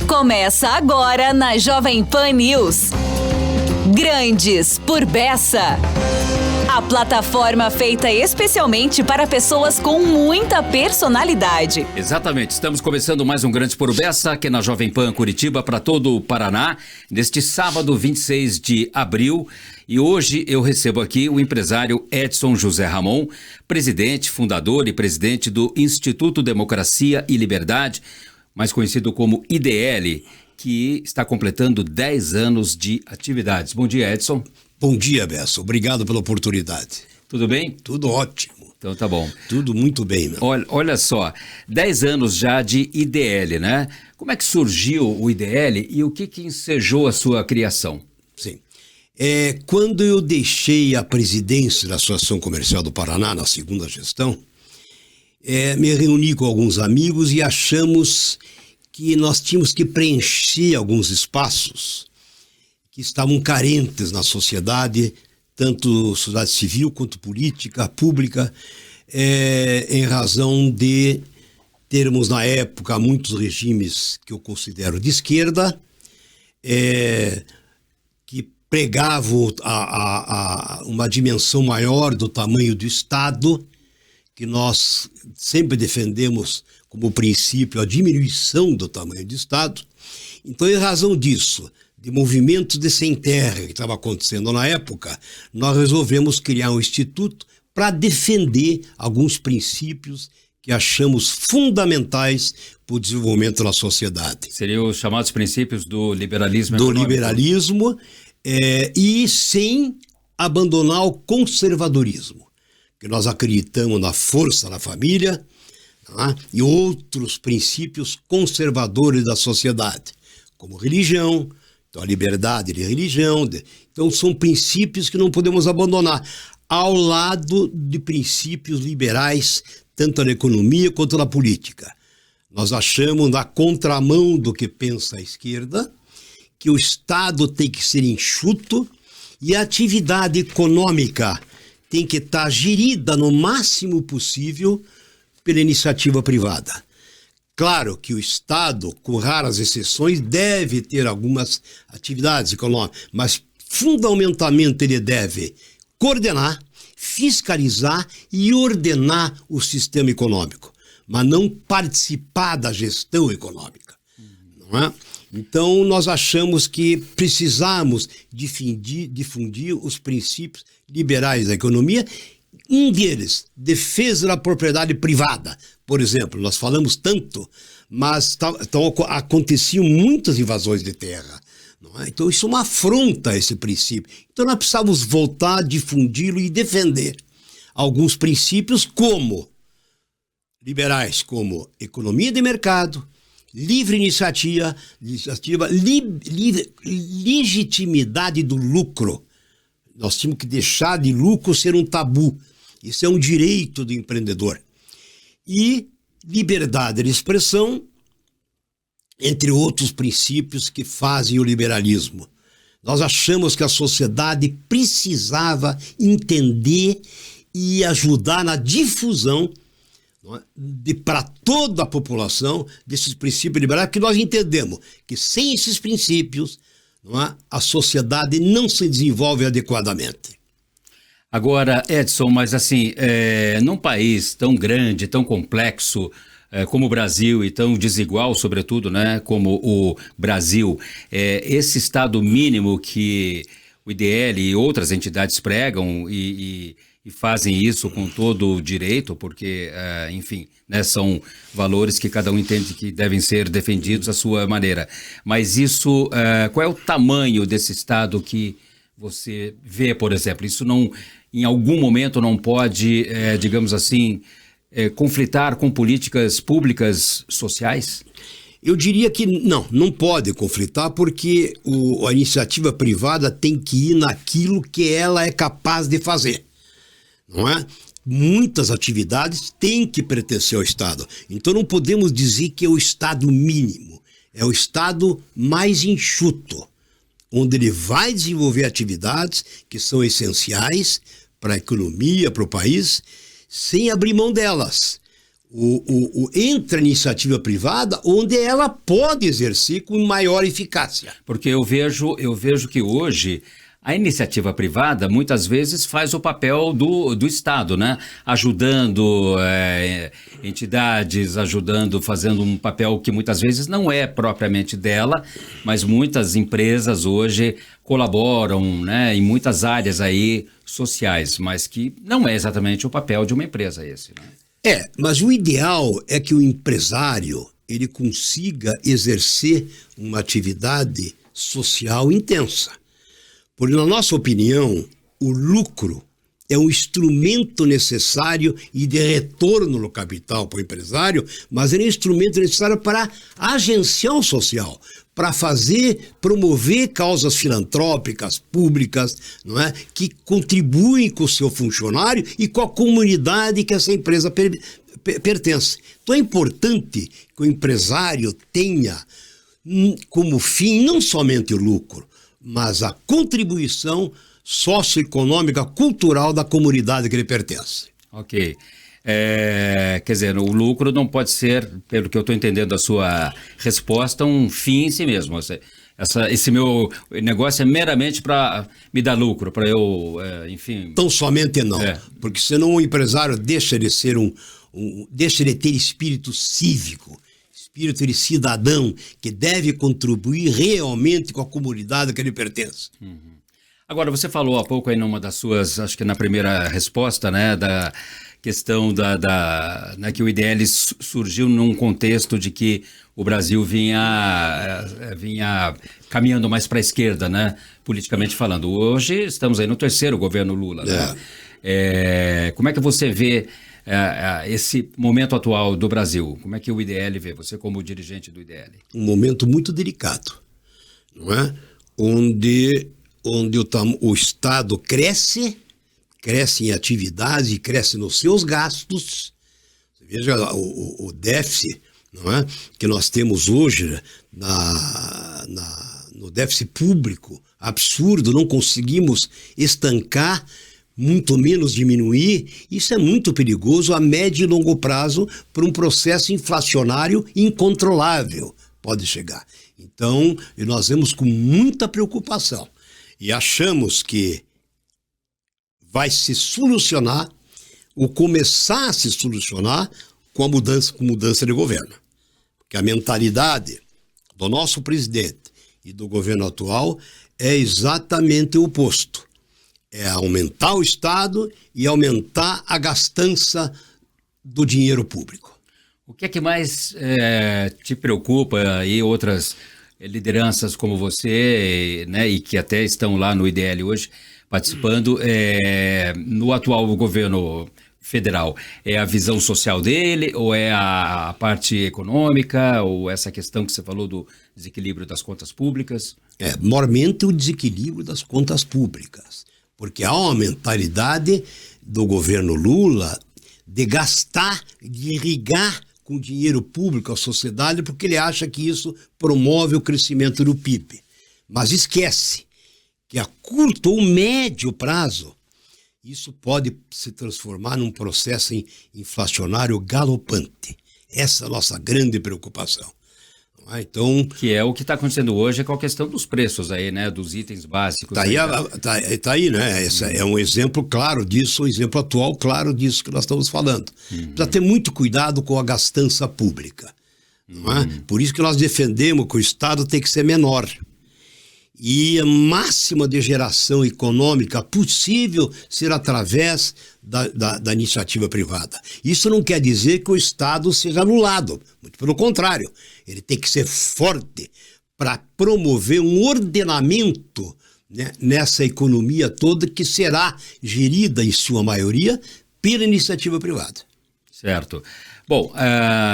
Começa agora na Jovem Pan News. Grandes por Bessa. A plataforma feita especialmente para pessoas com muita personalidade. Exatamente, estamos começando mais um Grandes por Bessa aqui na Jovem Pan Curitiba para todo o Paraná, neste sábado 26 de abril. E hoje eu recebo aqui o empresário Edson José Ramon, presidente, fundador e presidente do Instituto Democracia e Liberdade, mais conhecido como IDL, que está completando 10 anos de atividades. Bom dia, Edson. Bom dia, Bessa. Obrigado pela oportunidade. Tudo bem? Tudo ótimo. Então tá bom. Tudo muito bem, meu. Olha só, 10 anos já de IDL, né? Como é que surgiu o IDL e o que ensejou a sua criação? Sim. Quando eu deixei a presidência da Associação Comercial do Paraná, na segunda gestão, me reuni com alguns amigos e achamos que nós tínhamos que preencher alguns espaços que estavam carentes na sociedade, tanto sociedade civil quanto política, pública, em razão de termos na época muitos regimes que eu considero de esquerda, que pregavam uma dimensão maior do tamanho do Estado, que nós sempre defendemos como princípio a diminuição do tamanho do Estado. Então, em razão disso, de movimentos de sem terra que estava acontecendo na época, nós resolvemos criar um instituto para defender alguns princípios que achamos fundamentais para o desenvolvimento da sociedade. Seriam os chamados princípios do liberalismo do econômico. Liberalismo, e sem abandonar o conservadorismo, que nós acreditamos na força da família, tá? E outros princípios conservadores da sociedade, como religião. Então, a liberdade de religião. Então, são princípios que não podemos abandonar, ao lado de princípios liberais, tanto na economia quanto na política. Nós achamos, na contramão do que pensa a esquerda, que o Estado tem que ser enxuto e a atividade econômica tem que estar gerida no máximo possível pela iniciativa privada. Claro que o Estado, com raras exceções, deve ter algumas atividades econômicas, mas fundamentalmente ele deve coordenar, fiscalizar e ordenar o sistema econômico, mas não participar da gestão econômica. Não é? Então, nós achamos que precisamos difundir os princípios liberais da economia. Um deles, defesa da propriedade privada. Por exemplo, nós falamos tanto, mas aconteciam muitas invasões de terra. Não é? Então, isso é uma afronta a esse princípio. Então, nós precisamos voltar, difundi-lo e defender alguns princípios liberais, como economia de mercado, livre iniciativa, legitimidade do lucro. Nós tínhamos que deixar de lucro ser um tabu. Isso é um direito do empreendedor. E liberdade de expressão, entre outros princípios que fazem o liberalismo. Nós achamos que a sociedade precisava entender e ajudar na difusão para toda a população desses princípios liberais, porque nós entendemos que sem esses princípios a sociedade não se desenvolve adequadamente. Agora, Edson, mas assim, num país tão grande, tão complexo como o Brasil e tão desigual, sobretudo, né, como o Brasil, esse estado mínimo que o IDL e outras entidades pregam e fazem isso com todo o direito, porque, enfim, né, são valores que cada um entende que devem ser defendidos à sua maneira. Mas isso, qual é o tamanho desse estado que você vê, por exemplo? Isso não, em algum momento não pode, digamos assim, conflitar com políticas públicas sociais? Eu diria que não pode conflitar, porque a iniciativa privada tem que ir naquilo que ela é capaz de fazer, não é? Muitas atividades têm que pertencer ao Estado. Então não podemos dizer que é o Estado mínimo, é o Estado mais enxuto, onde ele vai desenvolver atividades que são essenciais para a economia, para o país, sem abrir mão delas. entra a iniciativa privada onde ela pode exercer com maior eficácia. Porque eu vejo que hoje a iniciativa privada muitas vezes faz o papel do Estado, né? Ajudando entidades, fazendo um papel que muitas vezes não é propriamente dela, mas muitas empresas hoje colaboram, né, em muitas áreas aí sociais, mas que não é exatamente o papel de uma empresa esse, né? Mas o ideal é que o empresário ele consiga exercer uma atividade social intensa. Porque, na nossa opinião, o lucro é um instrumento necessário e de retorno no capital para o empresário, mas é um instrumento necessário para agenciar o social, para promover causas filantrópicas, públicas, não é? Que contribuem com o seu funcionário e com a comunidade que essa empresa pertence. Então é importante que o empresário tenha como fim não somente o lucro, mas a contribuição socioeconômica, cultural da comunidade que ele pertence. Ok. Quer dizer, o lucro não pode ser, pelo que eu estou entendendo da sua resposta, um fim em si mesmo. Esse meu negócio é meramente para me dar lucro, para eu, enfim... Então somente não, porque senão o empresário deixa de ser deixa de ter espírito cívico, espírito de cidadão que deve contribuir realmente com a comunidade que ele pertence. Uhum. Agora, você falou há pouco aí numa das suas, acho que na primeira resposta, né, da questão né, que o IDL surgiu num contexto de que o Brasil vinha caminhando mais para a esquerda, né, politicamente falando. Hoje estamos aí no terceiro governo Lula, né? Como é que você vê esse momento atual do Brasil? Como é que o IDL vê, você como dirigente do IDL? Um momento muito delicado, não é? Onde o Estado cresce em atividades e cresce nos seus gastos. Veja o déficit, não é? Que nós temos hoje no déficit público, absurdo, não conseguimos estancar, muito menos diminuir. Isso é muito perigoso a médio e longo prazo para um processo inflacionário incontrolável, pode chegar. Então, nós vemos com muita preocupação e achamos que vai se solucionar ou começar a se solucionar com mudança de governo. Porque a mentalidade do nosso presidente e do governo atual é exatamente o oposto. É aumentar o Estado e aumentar a gastança do dinheiro público. O que é que mais te preocupa e outras lideranças como você, né, e que até estão lá no IDL hoje participando, no atual governo federal? É a visão social dele ou é a parte econômica ou essa questão que você falou do desequilíbrio das contas públicas? Maiormente o desequilíbrio das contas públicas. Porque há uma mentalidade do governo Lula de gastar, de irrigar com dinheiro público a sociedade, porque ele acha que isso promove o crescimento do PIB. Mas esquece que a curto ou médio prazo, isso pode se transformar num processo inflacionário galopante. Essa é a nossa grande preocupação. Então, que é o que está acontecendo hoje com a questão dos preços aí, né, dos itens básicos. Tá aí, né? Esse é um exemplo claro disso, um exemplo atual claro disso que nós estamos falando. Precisa ter muito cuidado com a gastança pública. Não é? Por isso que nós defendemos que o Estado tem que ser menor. E a máxima de geração econômica possível ser através da iniciativa privada. Isso não quer dizer que o Estado seja anulado, muito pelo contrário. Ele tem que ser forte para promover um ordenamento, né, nessa economia toda que será gerida, em sua maioria, pela iniciativa privada. Certo. Bom,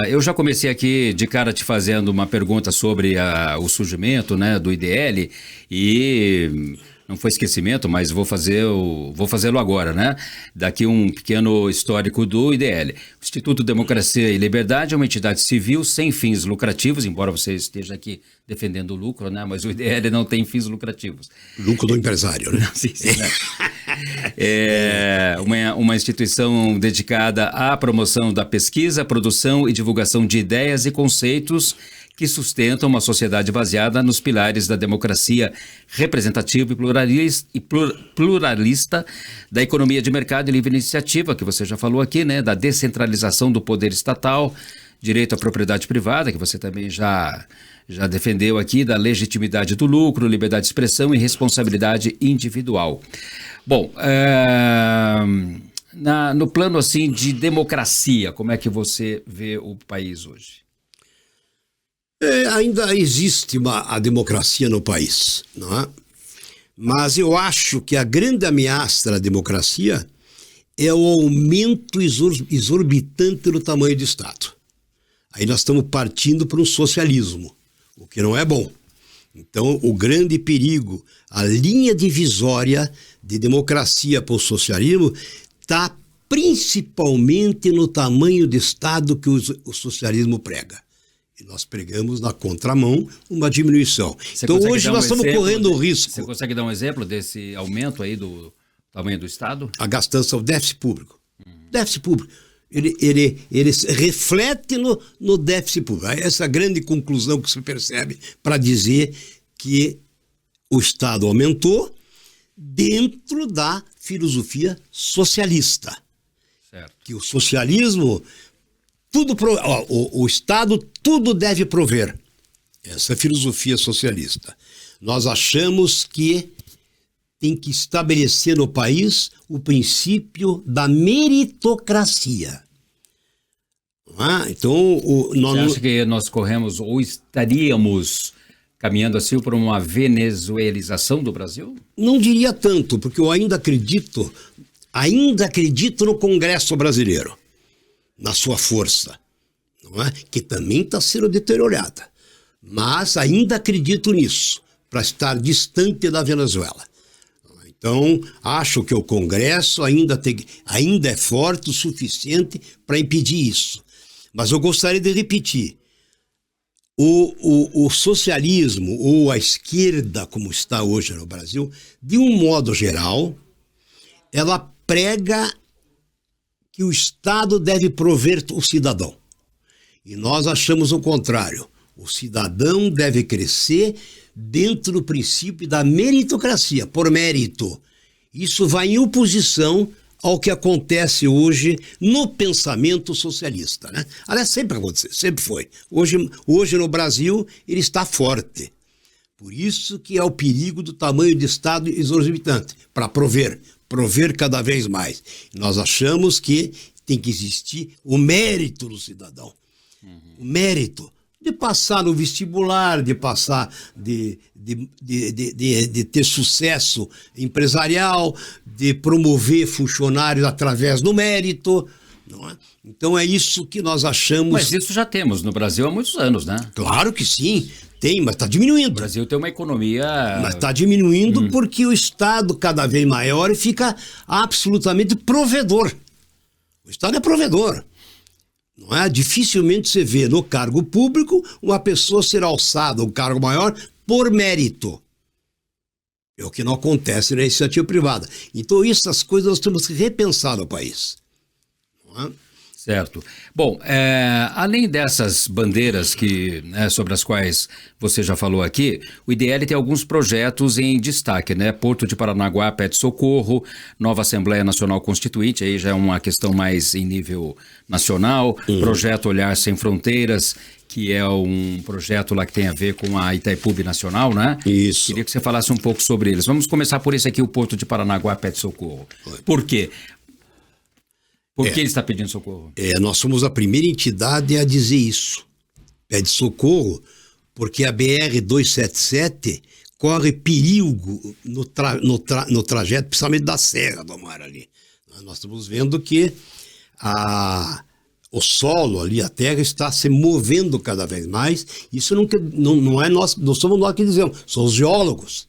eu já comecei aqui de cara te fazendo uma pergunta sobre o surgimento, né, do IDL e não foi esquecimento, mas vou fazê-lo agora, né? Daqui um pequeno histórico do IDL. O Instituto Democracia e Liberdade é uma entidade civil sem fins lucrativos, embora você esteja aqui defendendo o lucro, né? Mas o IDL não tem fins lucrativos. Lucro do empresário, né? Sim, né? É uma instituição dedicada à promoção da pesquisa, produção e divulgação de ideias e conceitos que sustentam uma sociedade baseada nos pilares da democracia representativa e pluralista, da economia de mercado e livre iniciativa, que você já falou aqui, né? Da descentralização do poder estatal, direito à propriedade privada, que você também já defendeu aqui, da legitimidade do lucro, liberdade de expressão e responsabilidade individual. Bom, no plano assim de democracia, como é que você vê o país hoje? Ainda existe a democracia no país, não é? Mas eu acho que a grande ameaça da democracia é o aumento exorbitante do tamanho do Estado. Aí nós estamos partindo para um socialismo, o que não é bom. Então, o grande perigo, a linha divisória de democracia para o socialismo está principalmente no tamanho do Estado que o socialismo prega. E nós pregamos na contramão uma diminuição. Então hoje nós estamos correndo o risco. Você consegue dar um exemplo desse aumento aí do tamanho do Estado? A gastança, o déficit público. Déficit público. Ele reflete no déficit público. Essa grande conclusão que se percebe para dizer que o Estado aumentou dentro da filosofia socialista. Certo. Que o socialismo... o Estado tudo deve prover. Essa é a filosofia socialista. Nós achamos que tem que estabelecer no país o princípio da meritocracia. Então, você acha que nós corremos ou estaríamos caminhando assim por uma venezuelização do Brasil? Não diria tanto, porque eu ainda acredito no Congresso brasileiro, na sua força, não é? Que também está sendo deteriorada. Mas ainda acredito nisso, para estar distante da Venezuela. Então, acho que o Congresso ainda é forte o suficiente para impedir isso. Mas eu gostaria de repetir, o socialismo ou a esquerda, como está hoje no Brasil, de um modo geral, ela prega que o Estado deve prover o cidadão. E nós achamos o contrário. O cidadão deve crescer dentro do princípio da meritocracia, por mérito. Isso vai em oposição ao que acontece hoje no pensamento socialista, né? Aliás, sempre aconteceu, sempre foi. Hoje no Brasil ele está forte. Por isso que é o perigo do tamanho do Estado exorbitante, para prover cada vez mais. Nós achamos que tem que existir o mérito do cidadão. O mérito de passar no vestibular, de passar, de ter sucesso empresarial, de promover funcionários através do mérito, não é? Então é isso que nós achamos. Mas isso já temos no Brasil há muitos anos, né? Claro que sim, tem, mas está diminuindo. O Brasil tem uma economia... Mas está diminuindo porque o Estado cada vez maior e fica absolutamente provedor. O Estado é provedor. Não é? Dificilmente você vê no cargo público uma pessoa ser alçada a um cargo maior por mérito. É o que não acontece na iniciativa privada. Então, essas coisas nós temos que repensar no país. Não é? Certo. Bom, além dessas bandeiras sobre as quais você já falou aqui, o IDL tem alguns projetos em destaque, né? Porto de Paranaguá pede socorro, nova Assembleia Nacional Constituinte, aí já é uma questão mais em nível nacional, projeto Olhar Sem Fronteiras, que é um projeto lá que tem a ver com a Itaipu Nacional, né? Isso. Queria que você falasse um pouco sobre eles. Vamos começar por esse aqui, o Porto de Paranaguá pede socorro. Por quê? Por que ele está pedindo socorro? Nós somos a primeira entidade a dizer isso. Pede socorro porque a BR-277 corre perigo no trajeto, principalmente da Serra do Amaro ali. Nós estamos vendo que o solo ali, a terra, está se movendo cada vez mais. Isso não é nós, não somos nós que dizemos, são os geólogos.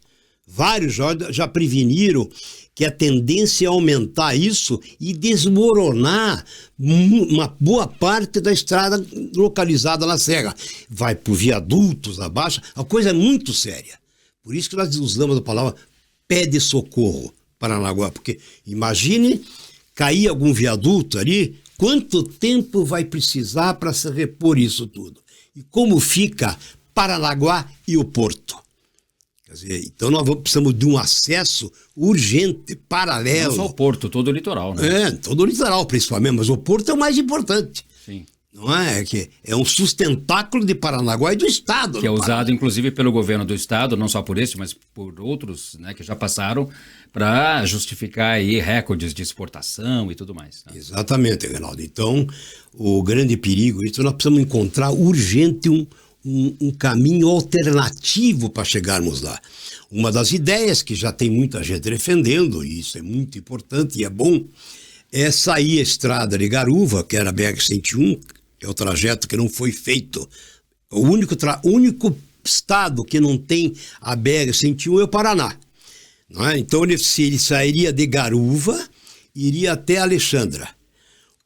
Vários já preveniram que a tendência é aumentar isso e desmoronar uma boa parte da estrada localizada na serra. Vai por viadutos abaixo, a coisa é muito séria. Por isso que nós usamos a palavra pede socorro, Paranaguá, porque imagine cair algum viaduto ali, quanto tempo vai precisar para se repor isso tudo? E como fica Paranaguá e o porto? Quer dizer, então nós precisamos de um acesso urgente, paralelo. Não só o porto, todo o litoral, né? Todo o litoral principalmente, mas o porto é o mais importante. Sim. Não é? Que é um sustentáculo de Paranaguá e do Estado. Que é usado, inclusive, pelo governo do Estado, não só por esse, mas por outros, né, que já passaram, para justificar aí recordes de exportação e tudo mais. Né? Exatamente, Reinaldo. Então, o grande perigo, isso nós precisamos encontrar urgente um caminho alternativo para chegarmos lá. Uma das ideias que já tem muita gente defendendo, e isso é muito importante e é bom, é sair a estrada de Garuva, que era a BR-101, é o trajeto que não foi feito. O único estado que não tem a BR-101 é o Paraná. Não é? Então ele sairia de Garuva, iria até Alexandra.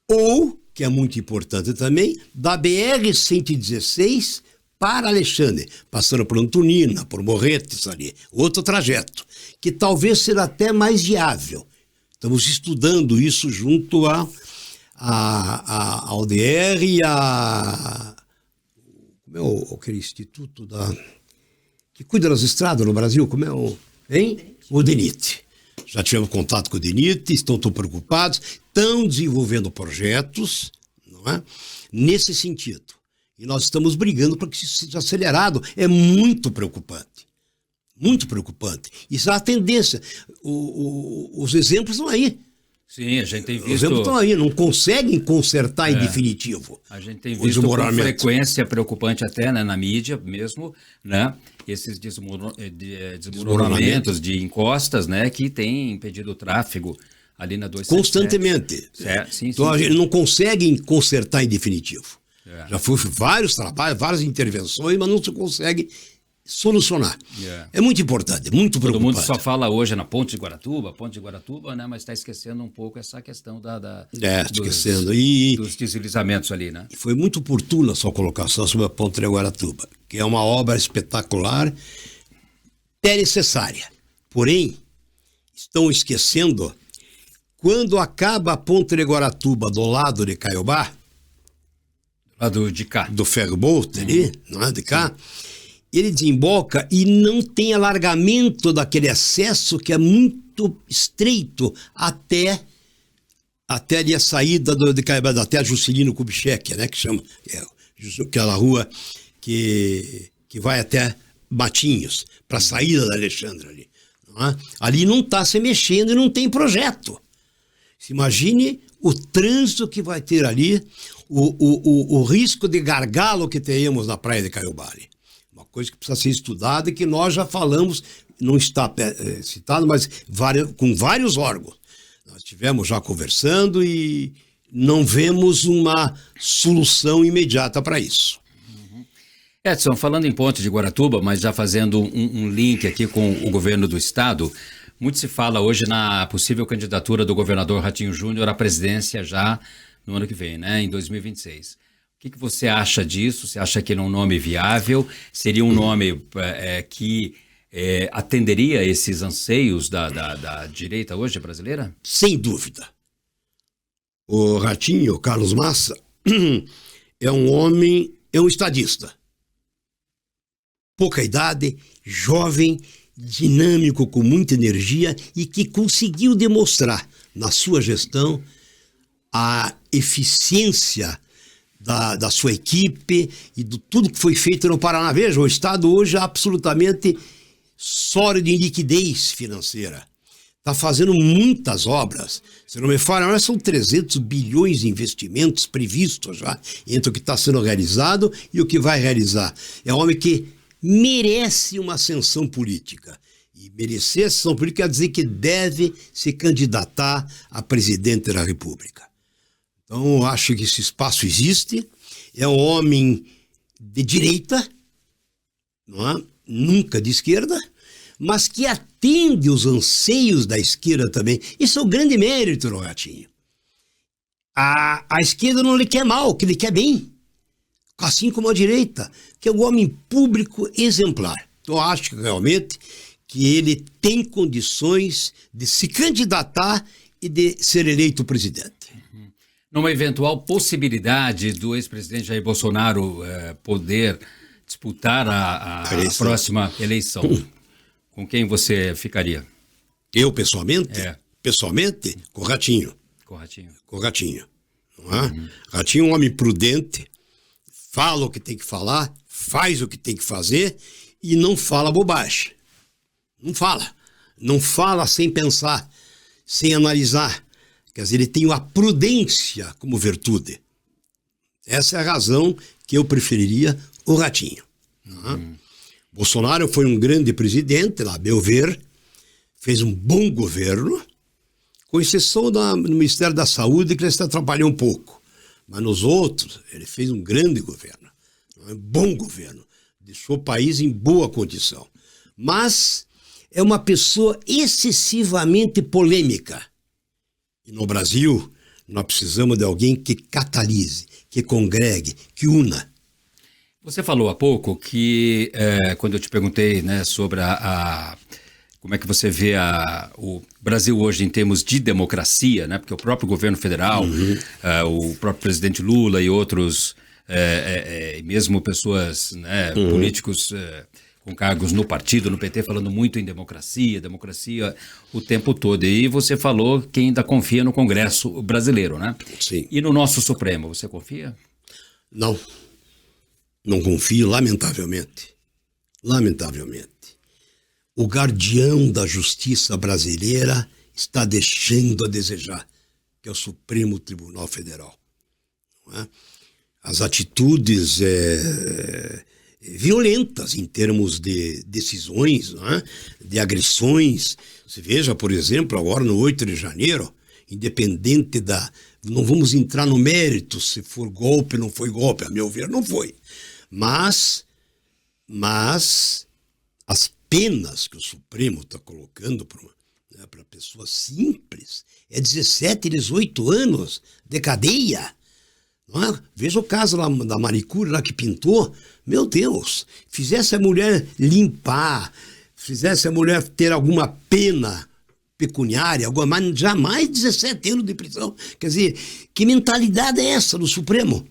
Ou, que é muito importante também, da BR-116 para Alexandre, passando por Antonina, por Morretes ali, outro trajeto, que talvez será até mais viável. Estamos estudando isso junto à UDR e como é aquele instituto que cuida das estradas no Brasil, como é o DENIT. Já tivemos contato com o DENIT, estão preocupados, estão desenvolvendo projetos, não é? Nesse sentido. E nós estamos brigando para que isso seja acelerado. É muito preocupante. Muito preocupante. Isso é a tendência. Os exemplos estão aí. Sim, a gente tem visto... Os exemplos estão aí, não conseguem consertar em definitivo. A gente tem visto com frequência preocupante até, né, na mídia mesmo, né? Esses desmoronamentos de encostas, né, que têm impedido o tráfego ali na 277. Constantemente. Sim, então a gente não consegue consertar em definitivo. Já foi vários trabalhos, várias intervenções, mas não se consegue solucionar. É muito importante, muito preocupante. Todo mundo só fala hoje na Ponte de Guaratuba, né? Mas está esquecendo um pouco essa questão dos deslizamentos ali, né? Foi muito oportuna a sua colocação sobre a Ponte de Guaratuba, que é uma obra espetacular, é necessária. Porém, estão esquecendo, quando acaba a Ponte de Guaratuba do lado de Caiobá, lado de cá, do ferryboat ali, não é de cá, ele desemboca e não tem alargamento daquele acesso que é muito estreito até ali a saída de Caiobá, até a Juscelino Kubitschek, né, que chama, aquela rua que vai até Matinhos, para a saída da Alexandra ali. Não é? Ali não está se mexendo e não tem projeto. Se imagine o trânsito que vai ter ali, o risco de gargalo que teremos na praia de Caiobá. Uma coisa que precisa ser estudada e que nós já falamos, não está citado, mas com vários órgãos. Nós estivemos já conversando e não vemos uma solução imediata para isso. Edson, falando em Ponte de Guaratuba, mas já fazendo um link aqui com o governo do estado, muito se fala hoje na possível candidatura do governador Ratinho Júnior à presidência já no ano que vem, né, em 2026. O que você acha disso? Você acha que ele é um nome viável? Seria um nome que atenderia esses anseios da direita hoje brasileira? Sem dúvida. O Ratinho, Carlos Massa, é um homem, é um estadista. Pouca idade, jovem, dinâmico, com muita energia e que conseguiu demonstrar na sua gestão a eficiência da sua equipe e de tudo que foi feito no Paraná. Veja, o Estado hoje é absolutamente sólido em liquidez financeira. Está fazendo muitas obras. Se não me falha, são 300 bilhões de investimentos previstos já entre o que está sendo realizado e o que vai realizar. É um homem que merece uma ascensão política. E merecer ascensão política quer dizer que deve se candidatar a presidente da República. Então, eu acho que esse espaço existe. É um homem de direita, não é? Nunca de esquerda, mas que atende os anseios da esquerda também. Isso é o grande mérito do Ratinho. A esquerda não lhe quer mal, que lhe quer bem. Assim como a direita, que é um homem público exemplar. Eu acho realmente que ele tem condições de se candidatar e de ser eleito presidente. Numa eventual possibilidade do ex-presidente Jair Bolsonaro poder disputar a próxima eleição, com quem você ficaria? Eu, pessoalmente? Pessoalmente, com o Ratinho. Com o Ratinho. Não é? Ratinho é um homem prudente, fala o que tem que falar, faz o que tem que fazer e não fala bobagem. Não fala. Não fala sem pensar, sem analisar. Quer dizer, ele tem a prudência como virtude. Essa é a razão que eu preferiria o Ratinho. Bolsonaro foi um grande presidente, a meu ver, fez um bom governo, com exceção no Ministério da Saúde, que ele se atrapalhou um pouco. Mas nos outros, ele fez um grande governo, um bom governo, deixou o país em boa condição. Mas é uma pessoa excessivamente polêmica. E no Brasil, nós precisamos de alguém que catalise, que congregue, que una. Você falou há pouco que, quando eu te perguntei, né, sobre como é que você vê o Brasil hoje em termos de democracia, né, porque o próprio governo federal, o próprio presidente Lula e outros, mesmo pessoas, né, políticos com cargos no partido, no PT, falando muito em democracia o tempo todo. E você falou que ainda confia no Congresso brasileiro, né? Sim. E no nosso Supremo, você confia? Não. Não confio, lamentavelmente. Lamentavelmente. O guardião da justiça brasileira está deixando a desejar, que é o Supremo Tribunal Federal. Não é? As atitudes violentas em termos de decisões, não é? De agressões. Você veja, por exemplo, agora no 8 de janeiro, independente não vamos entrar no mérito se for golpe ou não foi golpe, a meu ver não foi. Mas as penas que o Supremo está colocando para pessoas simples é 17, 18 anos de cadeia. Não é? Veja o caso lá da manicure lá que pintou. Meu Deus, fizesse a mulher limpar, fizesse a mulher ter alguma pena pecuniária, mas jamais 17 anos de prisão. Quer dizer, que mentalidade é essa do Supremo?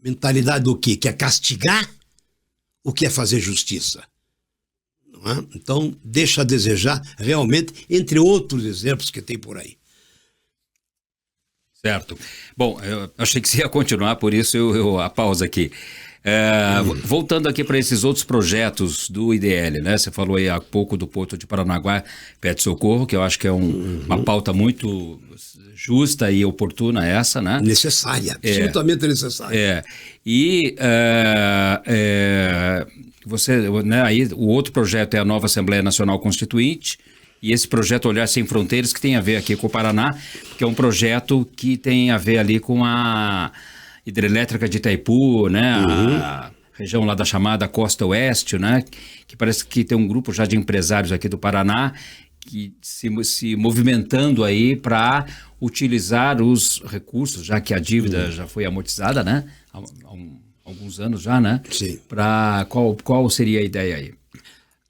Mentalidade do quê? Que é castigar ou que é fazer justiça? Não é? Então, deixa a desejar realmente, entre outros exemplos que tem por aí. Certo. Bom, eu achei que você ia continuar, por isso a pausa aqui. Voltando aqui para esses outros projetos do IDL, né? Você falou aí há pouco do Porto de Paranaguá, Pet Socorro, que eu acho que é uma pauta muito justa e oportuna essa, né? Necessária, absolutamente necessária. E você, né, aí o outro projeto é a nova Assembleia Nacional Constituinte, e esse projeto Olhar Sem Fronteiras, que tem a ver aqui com o Paraná, que é um projeto que tem a ver ali com a hidrelétrica de Itaipu, né? A região lá da chamada Costa Oeste, né? Que parece que tem um grupo já de empresários aqui do Paraná que se movimentando aí para utilizar os recursos, já que a dívida já foi amortizada, né? Há alguns anos já, né? Sim. Para qual seria a ideia aí?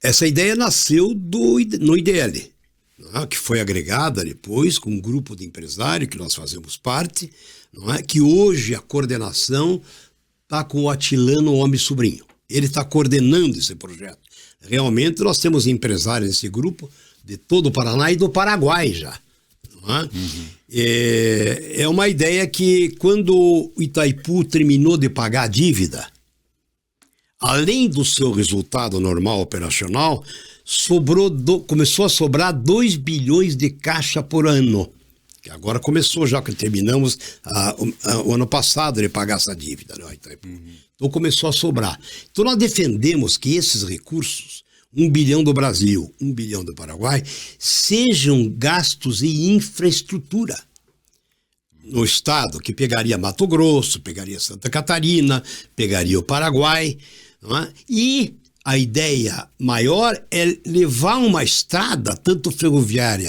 Essa ideia nasceu no IDL, não é? Que foi agregada depois com um grupo de empresários que nós fazemos parte, não é? Que hoje a coordenação está com o Atilano Homem Sobrinho. Ele está coordenando esse projeto. Realmente nós temos empresários nesse grupo de todo o Paraná e do Paraguai já. Não é? É uma ideia que quando o Itaipu terminou de pagar a dívida, além do seu resultado normal operacional, começou a sobrar 2 bilhões de caixa por ano. Que agora começou já, que terminamos o ano passado de pagar essa dívida. Né? Então começou a sobrar. Então nós defendemos que esses recursos, 1 bilhão do Brasil, 1 bilhão do Paraguai, sejam gastos em infraestrutura. No estado, que pegaria Mato Grosso, pegaria Santa Catarina, pegaria o Paraguai, não é? E a ideia maior é levar uma estrada, tanto ferrovia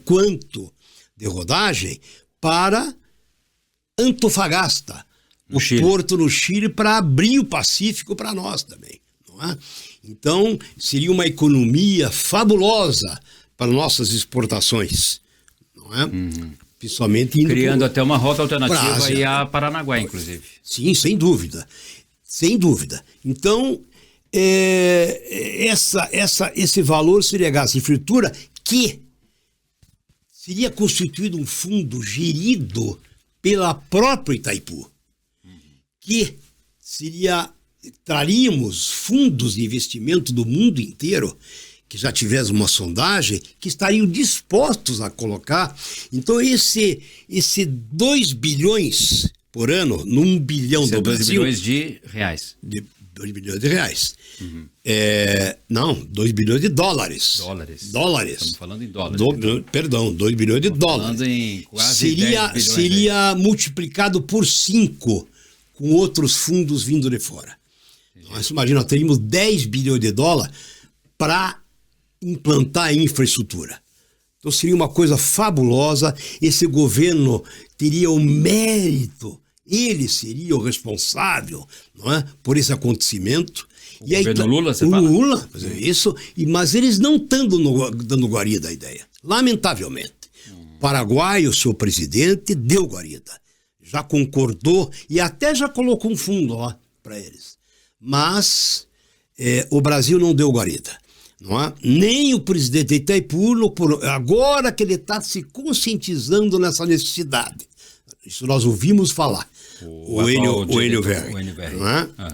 quanto de rodagem, para Antofagasta, o porto no Chile, para abrir o Pacífico para nós também. Não é? Então, seria uma economia fabulosa para nossas exportações. Não é? Principalmente criando até uma rota alternativa aí a Paranaguá, inclusive. Sim, sem dúvida. Sem dúvida. Então, esse valor seria gasto em infraestrutura, que seria constituído um fundo gerido pela própria Itaipu, que traríamos fundos de investimento do mundo inteiro, que já tivessem uma sondagem, que estariam dispostos a colocar. Então, esse 2 bilhões por ano, num bilhão do Brasil... 2 bilhões de reais. 2 bilhões de reais. Não, 2 bilhões de dólares. Dólares. Estamos falando em dólares. Perdão, 2 bilhões de dólares. Falando em quase 10 bilhões. Seria multiplicado por 5 com outros fundos vindo de fora. Nós, imagina, teríamos 10 bilhões de dólares para implantar a infraestrutura. Então seria uma coisa fabulosa. Esse governo teria o mérito, ele seria o responsável, não é, por esse acontecimento. O governo Lula, você fala? Lula, isso, mas eles não estão dando guarida à ideia, lamentavelmente. O Paraguai, o seu presidente, deu guarida, já concordou e até já colocou um fundo lá para eles. Mas o Brasil não deu guarida. Não é? Nem o presidente Itaipu, agora que ele está se conscientizando nessa necessidade. Isso nós ouvimos falar. O Enio Verri.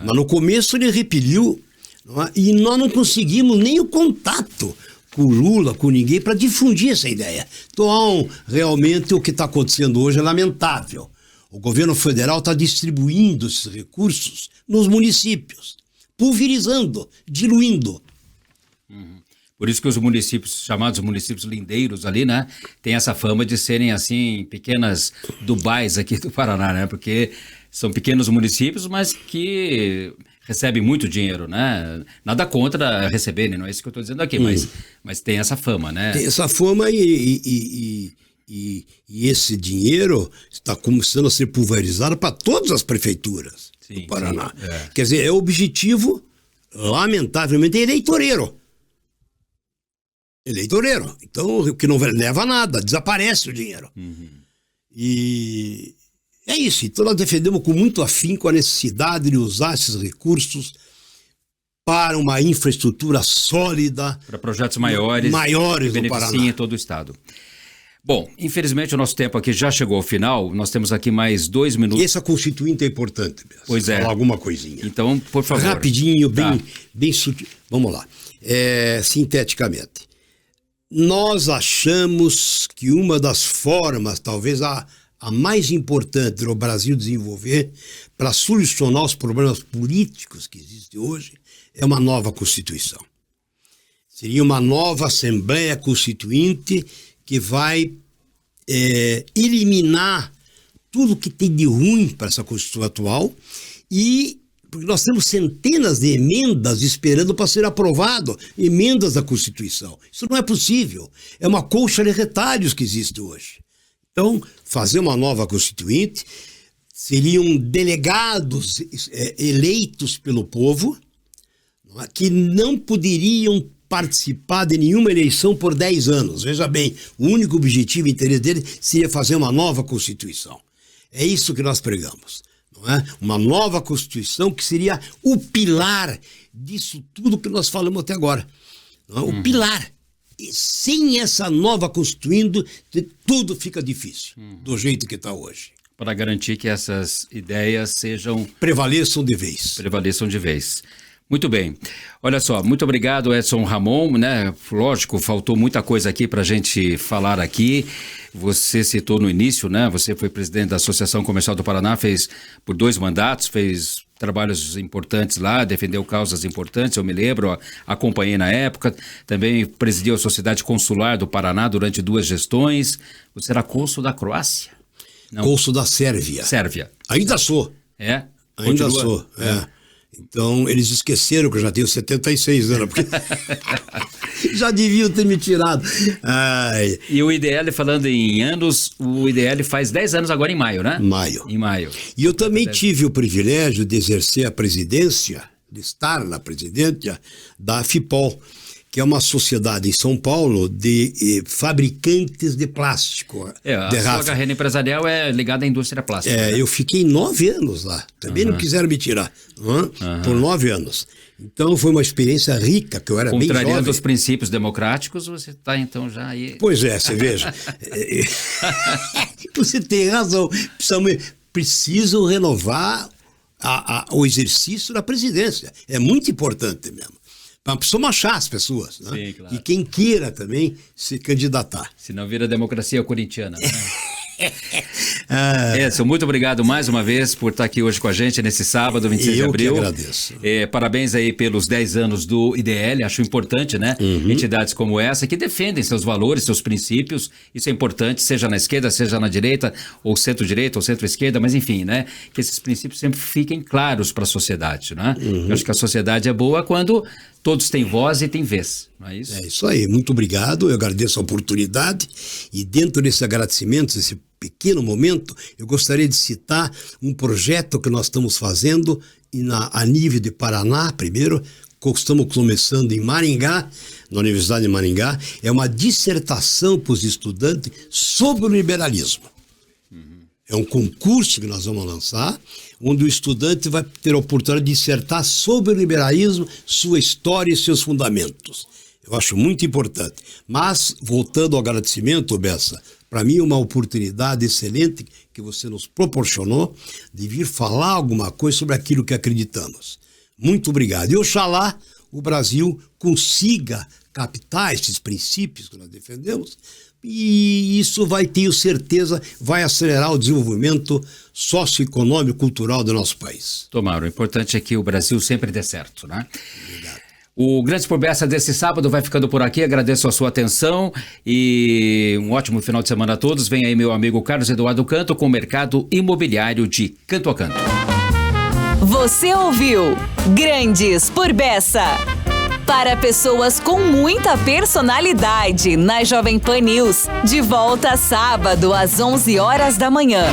Mas no começo ele repeliu, não é? E nós não conseguimos nem o contato com o Lula, com ninguém, para difundir essa ideia. Então, realmente, o que está acontecendo hoje é lamentável. O governo federal está distribuindo esses recursos nos municípios, pulverizando, diluindo. Por isso que os municípios, chamados municípios lindeiros ali, né, tem essa fama de serem, assim, pequenas Dubais aqui do Paraná, né, porque são pequenos municípios, mas que recebem muito dinheiro, né, nada contra receberem, não é isso que eu estou dizendo aqui, mas tem essa fama, né. Tem essa fama e esse dinheiro está começando a ser pulverizado para todas as prefeituras do Paraná. Sim, Quer dizer, é o objetivo, lamentavelmente, eleitoreiro. Então, o que não leva a nada, desaparece o dinheiro. E é isso. Então, nós defendemos com muito afinco a necessidade de usar esses recursos para uma infraestrutura sólida. Para projetos maiores que beneficiem todo o Estado. Bom, infelizmente o nosso tempo aqui já chegou ao final. Nós temos aqui mais 2 minutos. Essa constituinte é importante mesmo. Pois é. Falar alguma coisinha. Então, por favor. Rapidinho, bem sutil. Vamos lá. Sinteticamente. Nós achamos que uma das formas, talvez a mais importante do Brasil desenvolver para solucionar os problemas políticos que existem hoje é uma nova Constituição. Seria uma nova Assembleia Constituinte que vai eliminar tudo que tem de ruim para essa Constituição atual porque nós temos centenas de emendas esperando para ser aprovado, emendas da Constituição. Isso não é possível. É uma colcha de retalhos que existe hoje. Então, fazer uma nova Constituinte seriam delegados eleitos pelo povo, que não poderiam participar de nenhuma eleição por 10 anos. Veja bem, o único objetivo e interesse dele seria fazer uma nova Constituição. É isso que nós pregamos. Não é? Uma nova Constituição que seria o pilar disso tudo que nós falamos até agora. Não é? O pilar. E sem essa nova Constituindo, tudo fica difícil, do jeito que está hoje. Para garantir que essas ideias prevaleçam de vez. Prevaleçam de vez. Muito bem. Olha só, muito obrigado, Edson Ramon, né? Lógico, faltou muita coisa aqui para a gente falar aqui. Você citou no início, né? Você foi presidente da Associação Comercial do Paraná, fez por 2 mandatos, fez trabalhos importantes lá, defendeu causas importantes, eu me lembro, acompanhei na época. Também presidiu a Sociedade Consular do Paraná durante 2 gestões. Você era cônsul da Croácia? Não. Cônsul da Sérvia. Sérvia. Ainda sou. É? Ainda Continua? sou, Então, eles esqueceram que eu já tenho 76 anos, porque já deviam ter me tirado. Ai. E o IDL, falando em anos, o IDL faz 10 anos agora em maio, né? Maio. Em maio. E eu também tive o privilégio de exercer a presidência, de estar na presidência da FIPOL, que é uma sociedade em São Paulo de fabricantes de plástico. A sua carreira empresarial é ligada à indústria plástica. Né? Eu fiquei 9 anos lá. Também não quiseram me tirar. Por 9 anos. Então foi uma experiência rica, que eu era bem jovem. Contrariando os princípios democráticos, você está então já aí... Pois é, você veja. Você tem razão. Preciso renovar o exercício da presidência. É muito importante mesmo. Precisamos achar as pessoas, né? Sim, claro. E quem queira também se candidatar. Senão vira democracia corintiana, né? Edson, muito obrigado mais uma vez por estar aqui hoje com a gente nesse sábado, 26 de abril. Eu que agradeço. Parabéns aí pelos 10 anos do IDL, acho importante, né? Entidades como essa que defendem seus valores, seus princípios, isso é importante, seja na esquerda, seja na direita, ou centro-direita, ou centro-esquerda, mas enfim, né? Que esses princípios sempre fiquem claros para a sociedade, né? Eu acho que a sociedade é boa quando todos têm voz e têm vez, não é isso? É isso aí, muito obrigado, eu agradeço a oportunidade e dentro desse agradecimento, desse pequeno momento, eu gostaria de citar um projeto que nós estamos fazendo a nível de Paraná, primeiro, estamos começando em Maringá, na Universidade de Maringá, é uma dissertação para os estudantes sobre o liberalismo. É um concurso que nós vamos lançar, onde o estudante vai ter a oportunidade de dissertar sobre o liberalismo, sua história e seus fundamentos. Eu acho muito importante. Mas, voltando ao agradecimento, Bessa, para mim é uma oportunidade excelente que você nos proporcionou de vir falar alguma coisa sobre aquilo que acreditamos. Muito obrigado. E oxalá o Brasil consiga captar esses princípios que nós defendemos e isso vai, tenho certeza, vai acelerar o desenvolvimento socioeconômico e cultural do nosso país. Tomara, o importante é que o Brasil sempre dê certo, né? Obrigado. O Grandes por Bessa desse sábado vai ficando por aqui, agradeço a sua atenção e um ótimo final de semana a todos. Vem aí meu amigo Carlos Eduardo Canto com o Mercado Imobiliário de Canto a Canto. Você ouviu Grandes por Bessa. Para pessoas com muita personalidade, na Jovem Pan News, de volta sábado às 11 horas da manhã.